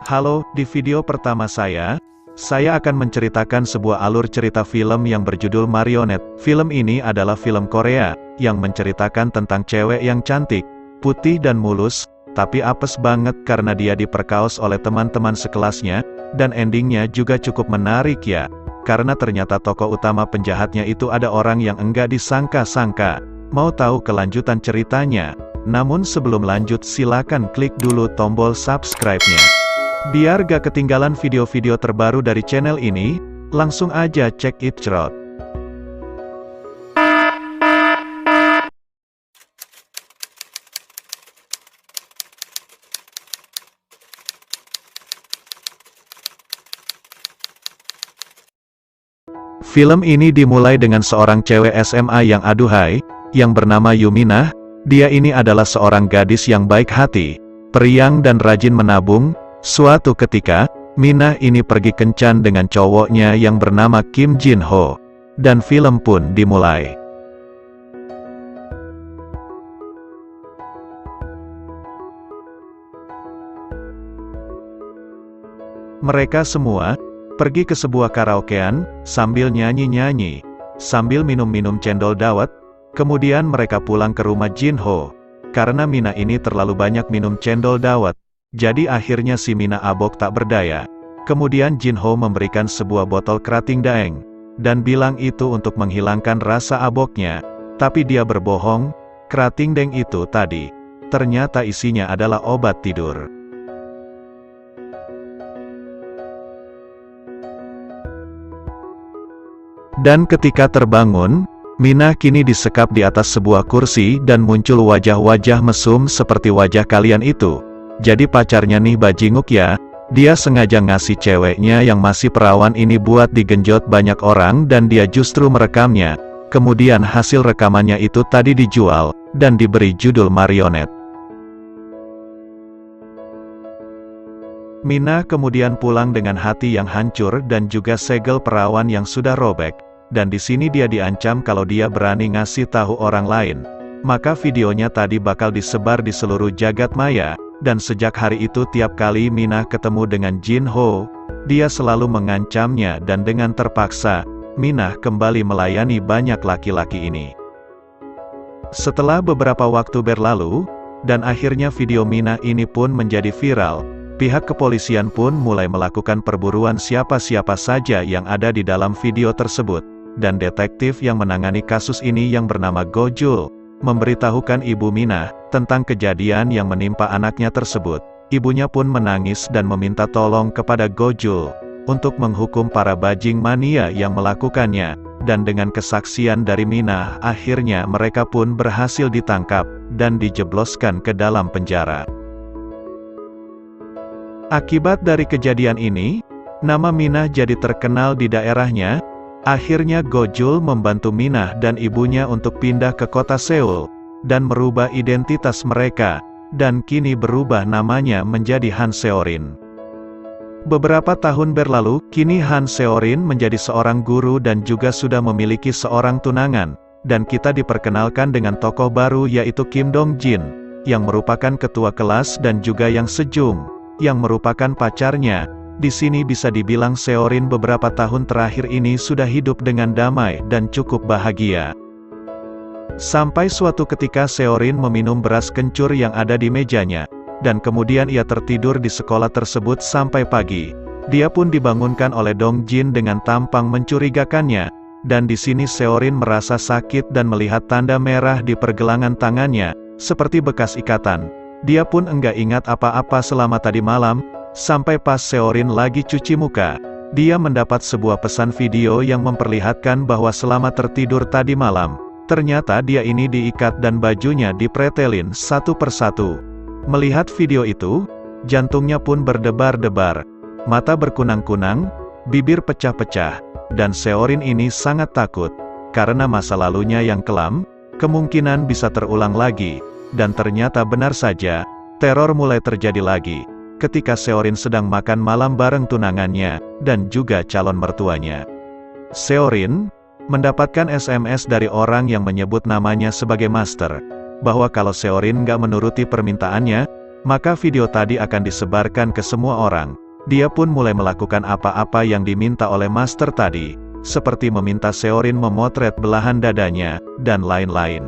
Halo, di video pertama saya akan menceritakan sebuah alur cerita film yang berjudul Marionette. Film ini adalah film Korea, yang menceritakan tentang cewek yang cantik, putih dan mulus, tapi apes banget karena dia diperkaos oleh teman-teman sekelasnya, dan endingnya juga cukup menarik ya. Karena ternyata tokoh utama penjahatnya itu ada orang yang enggak disangka-sangka. Mau tahu kelanjutan ceritanya? Namun sebelum lanjut silakan klik dulu tombol subscribe-nya. Biar gak ketinggalan video-video terbaru dari channel ini, langsung aja check it out. Film ini dimulai dengan seorang cewek SMA yang aduhai, yang bernama Yuminah. Dia ini adalah seorang gadis yang baik hati, periang dan rajin menabung. Suatu ketika, Minah ini pergi kencan dengan cowoknya yang bernama Kim Jin Ho. Dan film pun dimulai. Mereka semua pergi ke sebuah karaokean, sambil nyanyi-nyanyi, sambil minum-minum cendol dawet. Kemudian mereka pulang ke rumah Jin Ho. Karena Minah ini terlalu banyak minum cendol dawet, jadi akhirnya si Minah abok tak berdaya. Kemudian Jin Ho memberikan sebuah botol kerating daeng, dan bilang itu untuk menghilangkan rasa aboknya. Tapi dia berbohong, kerating daeng itu tadi, ternyata isinya adalah obat tidur. Dan ketika terbangun, Minah kini disekap di atas sebuah kursi dan muncul wajah-wajah mesum seperti wajah kalian itu. Jadi pacarnya nih bajinguk ya, dia sengaja ngasih ceweknya yang masih perawan ini buat digenjot banyak orang dan dia justru merekamnya. Kemudian hasil rekamannya itu tadi dijual, dan diberi judul Marionette. Minah kemudian pulang dengan hati yang hancur dan juga segel perawan yang sudah robek. Dan di sini dia diancam kalau dia berani ngasih tahu orang lain, maka videonya tadi bakal disebar di seluruh jagat maya. Dan sejak hari itu tiap kali Minah ketemu dengan Jin Ho, dia selalu mengancamnya dan dengan terpaksa, Minah kembali melayani banyak laki-laki ini. Setelah beberapa waktu berlalu, dan akhirnya video Minah ini pun menjadi viral, pihak kepolisian pun mulai melakukan perburuan siapa-siapa saja yang ada di dalam video tersebut. Dan detektif yang menangani kasus ini yang bernama Go Jul, memberitahukan ibu Minah tentang kejadian yang menimpa anaknya tersebut. Ibunya pun menangis dan meminta tolong kepada Go Jul untuk menghukum para bajing mania yang melakukannya. Dan dengan kesaksian dari Minah, akhirnya mereka pun berhasil ditangkap dan dijebloskan ke dalam penjara. Akibat dari kejadian ini, nama Minah jadi terkenal di daerahnya. Akhirnya Go Jul membantu Minah dan ibunya untuk pindah ke kota Seoul, dan merubah identitas mereka, dan kini berubah namanya menjadi Han Seorin. Beberapa tahun berlalu, kini Han Seorin menjadi seorang guru dan juga sudah memiliki seorang tunangan, dan kita diperkenalkan dengan tokoh baru yaitu Kim Dong Jin, yang merupakan ketua kelas dan juga yang Sejung, yang merupakan pacarnya. Di sini bisa dibilang Seorin beberapa tahun terakhir ini sudah hidup dengan damai dan cukup bahagia. Sampai suatu ketika Seorin meminum beras kencur yang ada di mejanya, dan kemudian ia tertidur di sekolah tersebut sampai pagi. Dia pun dibangunkan oleh Dong Jin dengan tampang mencurigakannya, dan di sini Seorin merasa sakit dan melihat tanda merah di pergelangan tangannya, seperti bekas ikatan. Dia pun enggak ingat apa-apa selama tadi malam. Sampai pas Seorin lagi cuci muka, dia mendapat sebuah pesan video yang memperlihatkan bahwa selama tertidur tadi malam, ternyata dia ini diikat dan bajunya dipretelin satu persatu. Melihat video itu, jantungnya pun berdebar-debar, mata berkunang-kunang, bibir pecah-pecah, dan Seorin ini sangat takut, karena masa lalunya yang kelam, kemungkinan bisa terulang lagi, dan ternyata benar saja, teror mulai terjadi lagi. Ketika Seorin sedang makan malam bareng tunangannya, dan juga calon mertuanya. Seorin mendapatkan SMS dari orang yang menyebut namanya sebagai Master. bahwa kalau Seorin nggak menuruti permintaannya, maka video tadi akan disebarkan ke semua orang. Dia pun mulai melakukan apa-apa yang diminta oleh master tadi, seperti meminta Seorin memotret belahan dadanya, dan lain-lain.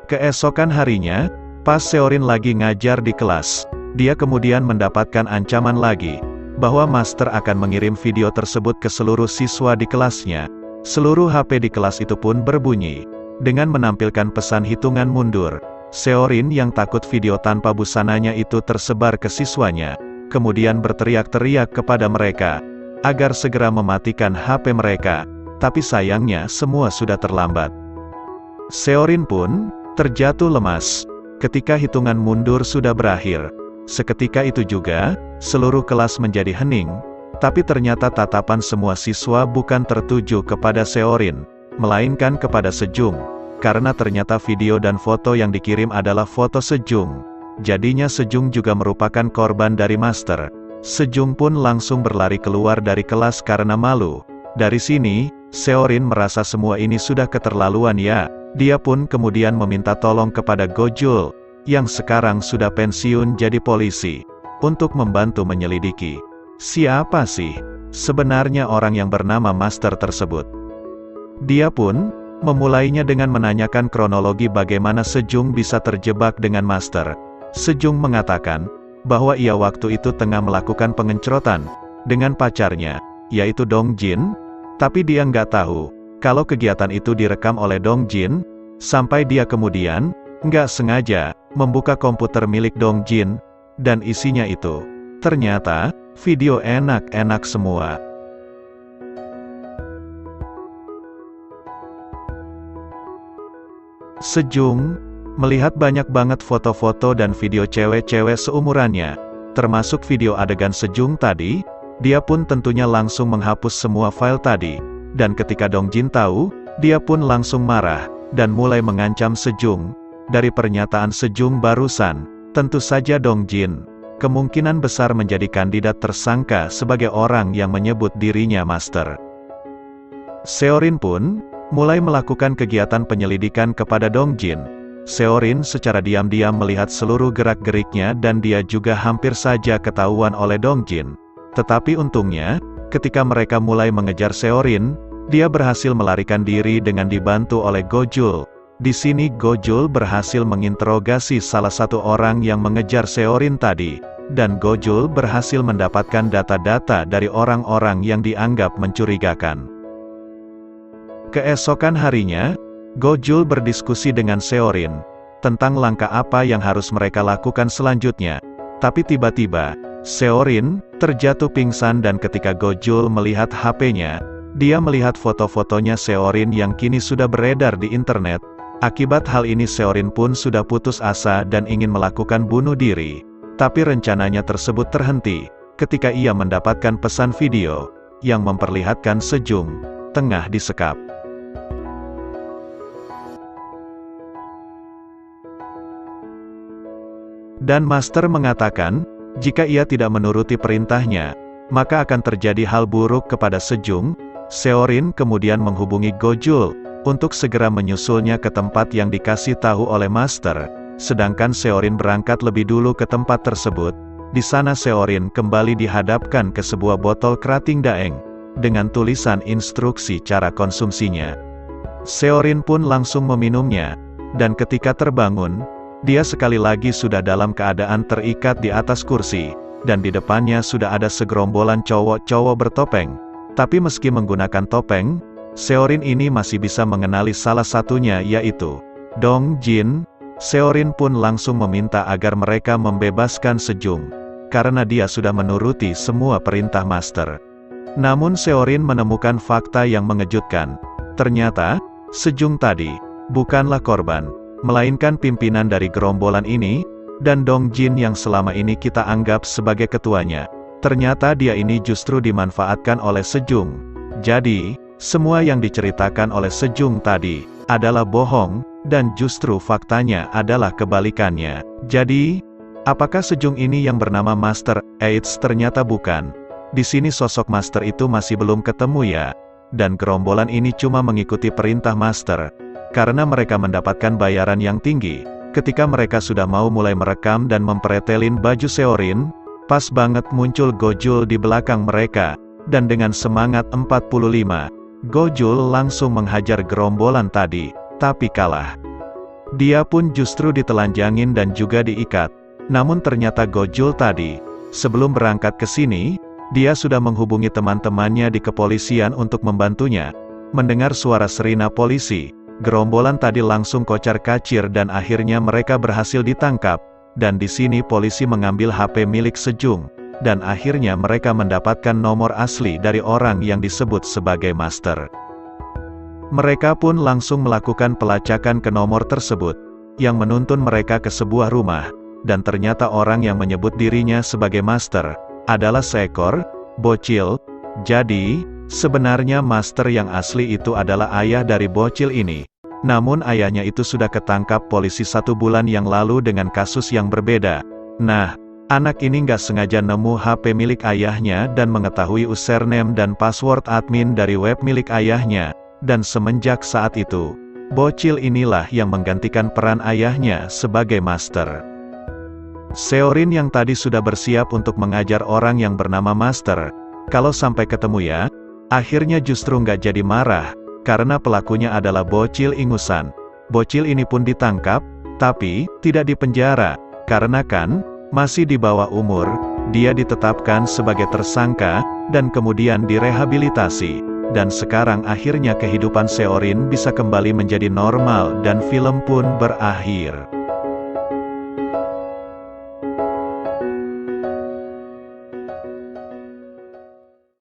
Keesokan harinya, pas Seorin lagi ngajar di kelas, dia kemudian mendapatkan ancaman lagi, bahwa master akan mengirim video tersebut ke seluruh siswa di kelasnya. Seluruh HP di kelas itu pun berbunyi, dengan menampilkan pesan hitungan mundur. Seorin yang takut video tanpa busananya itu tersebar ke siswanya, kemudian berteriak-teriak kepada mereka, agar segera mematikan HP mereka, tapi sayangnya semua sudah terlambat. Seorin pun terjatuh lemas ketika hitungan mundur sudah berakhir. Seketika itu juga, seluruh kelas menjadi hening, tapi ternyata tatapan semua siswa bukan tertuju kepada Seorin, melainkan kepada Sejong, karena ternyata video dan foto yang dikirim adalah foto Sejong. Jadinya Sejong juga merupakan korban dari master. Sejong pun langsung berlari keluar dari kelas karena malu. Dari sini, Seorin merasa semua ini sudah keterlaluan ya. Dia pun kemudian meminta tolong kepada Gojul, yang sekarang sudah pensiun jadi polisi, untuk membantu menyelidiki. Siapa sih sebenarnya orang yang bernama master tersebut? Dia pun memulainya dengan menanyakan kronologi bagaimana Sejong bisa terjebak dengan master. Sejong mengatakan bahwa ia waktu itu tengah melakukan pengencrotan dengan pacarnya, yaitu Dong Jin, tapi dia nggak tahu kalau kegiatan itu direkam oleh Dong Jin, sampai dia kemudian nggak sengaja membuka komputer milik Dong Jin, dan isinya itu ternyata video enak-enak semua. Sejong melihat banyak banget foto-foto dan video cewek-cewek seumurannya, termasuk video adegan Sejong tadi. Dia pun tentunya langsung menghapus semua file tadi, dan ketika Dong Jin tahu, dia pun langsung marah, dan mulai mengancam Sejong. Dari pernyataan Sejong barusan, tentu saja Dong Jin kemungkinan besar menjadi kandidat tersangka sebagai orang yang menyebut dirinya master. Seorin pun mulai melakukan kegiatan penyelidikan kepada Dong Jin. Seorin secara diam-diam melihat seluruh gerak-geriknya dan dia juga hampir saja ketahuan oleh Dong Jin. Tetapi untungnya, ketika mereka mulai mengejar Seorin, dia berhasil melarikan diri dengan dibantu oleh Gojul. Di sini Gojul berhasil menginterogasi salah satu orang yang mengejar Seorin tadi, dan Gojul berhasil mendapatkan data-data dari orang-orang yang dianggap mencurigakan. Keesokan harinya, Gojul berdiskusi dengan Seorin tentang langkah apa yang harus mereka lakukan selanjutnya. Tapi tiba-tiba, Seorin terjatuh pingsan dan ketika Gojul melihat HP-nya, dia melihat foto-fotonya Seorin yang kini sudah beredar di internet. Akibat hal ini Seorin pun sudah putus asa dan ingin melakukan bunuh diri. Tapi rencananya tersebut terhenti ketika ia mendapatkan pesan video yang memperlihatkan Sejong tengah disekap. Dan master mengatakan, jika ia tidak menuruti perintahnya, maka akan terjadi hal buruk kepada Sejong. Seorin kemudian menghubungi Gojul untuk segera menyusulnya ke tempat yang dikasih tahu oleh master. Sedangkan Seorin berangkat lebih dulu ke tempat tersebut. Di sana Seorin kembali dihadapkan ke sebuah botol kerating daeng dengan tulisan instruksi cara konsumsinya. Seorin pun langsung meminumnya, dan ketika terbangun, dia sekali lagi sudah dalam keadaan terikat di atas kursi, dan di depannya sudah ada segerombolan cowok-cowok bertopeng. Tapi meski menggunakan topeng, Seorin ini masih bisa mengenali salah satunya yaitu Dong Jin. Seorin pun langsung meminta agar mereka membebaskan Sejong, karena dia sudah menuruti semua perintah master. Namun Seorin menemukan fakta yang mengejutkan. Ternyata, Sejong tadi bukanlah korban, melainkan pimpinan dari gerombolan ini, dan Dong Jin yang selama ini kita anggap sebagai ketuanya. Ternyata dia ini justru dimanfaatkan oleh Sejong. Jadi, semua yang diceritakan oleh Sejong tadi adalah bohong, dan justru faktanya adalah kebalikannya. Jadi, apakah Sejong ini yang bernama Master? Eits, ternyata bukan. Di sini sosok Master itu masih belum ketemu ya. Dan gerombolan ini cuma mengikuti perintah Master. karena mereka mendapatkan bayaran yang tinggi. Ketika mereka sudah mau mulai merekam dan mempretelin baju Seorin, pas banget muncul Gojul di belakang mereka, dan dengan semangat 45, Gojul langsung menghajar gerombolan tadi, tapi kalah. Dia pun justru ditelanjangin dan juga diikat. Namun ternyata Gojul tadi, sebelum berangkat ke sini, dia sudah menghubungi teman-temannya di kepolisian untuk membantunya. Mendengar suara sirine polisi, gerombolan tadi langsung kocar-kacir dan akhirnya mereka berhasil ditangkap. Dan di sini polisi mengambil HP milik Sejong, dan akhirnya mereka mendapatkan nomor asli dari orang yang disebut sebagai master. Mereka pun langsung melakukan pelacakan ke nomor tersebut, yang menuntun mereka ke sebuah rumah, dan ternyata orang yang menyebut dirinya sebagai master, adalah seekor bocil. Jadi, sebenarnya master yang asli itu adalah ayah dari bocil ini. Namun ayahnya itu sudah ketangkap polisi 1 bulan yang lalu dengan kasus yang berbeda. Nah, anak ini nggak sengaja nemu HP milik ayahnya dan mengetahui username dan password admin dari web milik ayahnya. Dan semenjak saat itu, bocil inilah yang menggantikan peran ayahnya sebagai master. Seorin yang tadi sudah bersiap untuk mengajar orang yang bernama master, kalau sampai ketemu ya, akhirnya justru nggak jadi marah, karena pelakunya adalah bocil ingusan. Bocil ini pun ditangkap, tapi tidak dipenjara, karena kan masih di bawah umur. Dia ditetapkan sebagai tersangka, dan kemudian direhabilitasi. Dan sekarang akhirnya kehidupan Seorin bisa kembali menjadi normal dan film pun berakhir.